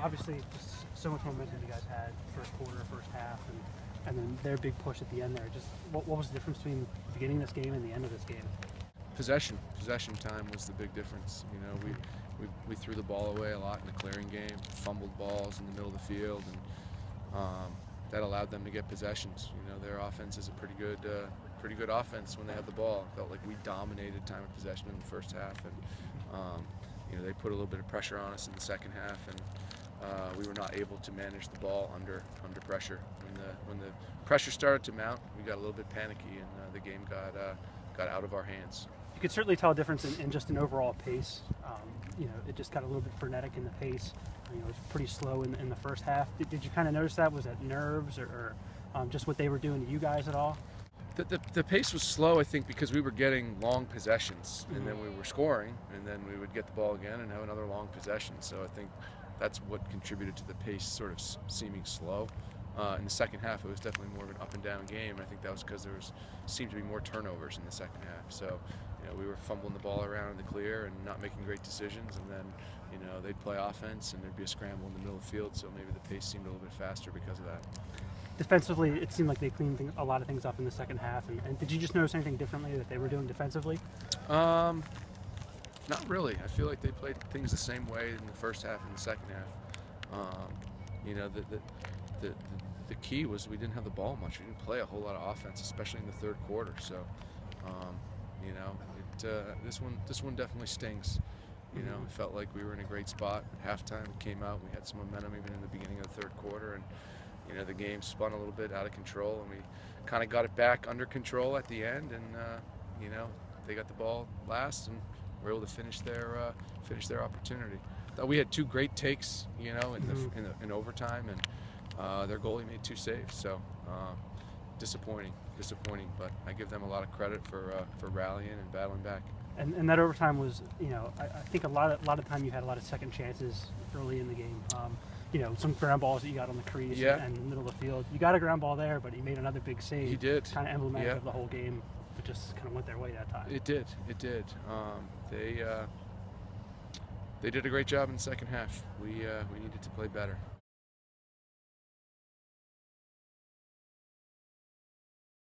Obviously, just so much momentum you guys had first quarter, first half, and then their big push at the end there. Just what was the difference between the beginning of this game and the end of this game? Possession time was the big difference. You know, we threw the ball away a lot in the clearing game, fumbled balls in the middle of the field, and that allowed them to get possessions. You know, their offense is a pretty good offense when they have the ball. It felt like we dominated time of possession in the first half, and you know, they put a little bit of pressure on us in the second half, and we were not able to manage the ball under pressure. When the pressure started to mount, we got a little bit panicky, and the game got out of our hands. You could certainly tell a difference in just an overall pace. You know, it just got a little bit frenetic in the pace. You know, it was pretty slow in the first half. Did you kind of notice that? Was that nerves or just what they were doing to you guys at all? The pace was slow, I think, because we were getting long possessions, and then we were scoring, and then we would get the ball again and have another long possession. So I think that's what contributed to the pace sort of seeming slow. In the second half, it was definitely more of an up and down game. I think that was because seemed to be more turnovers in the second half. So, you know, we were fumbling the ball around in the clear and not making great decisions, and then, you know, they'd play offense and there'd be a scramble in the middle of the field. So maybe the pace seemed a little bit faster because of that. Defensively, it seemed like they cleaned a lot of things up in the second half. And did you just notice anything differently that they were doing defensively? Not really. I feel like they played things the same way in the first half and the second half. You know, the key was we didn't have the ball much. We didn't play a whole lot of offense, especially in the third quarter. So, you know, this one definitely stings. You know, it felt like we were in a great spot at halftime. We came out, we had some momentum even in the beginning of the third quarter, and you know, the game spun a little bit out of control, and we kind of got it back under control at the end. And you know, they got the ball last, and were able to finish their opportunity. Thought we had two great takes, you know, in overtime, and their goalie made two saves. So disappointing. But I give them a lot of credit for rallying and battling back. And that overtime was, you know, I think a lot of time you had a lot of second chances early in the game. You know, some ground balls that you got on the crease and the middle of the field. You got a ground ball there, but he made another big save. He did. Kind of emblematic of the whole game. It just kind of went their way that time. It did. They did a great job in the second half. We needed to play better.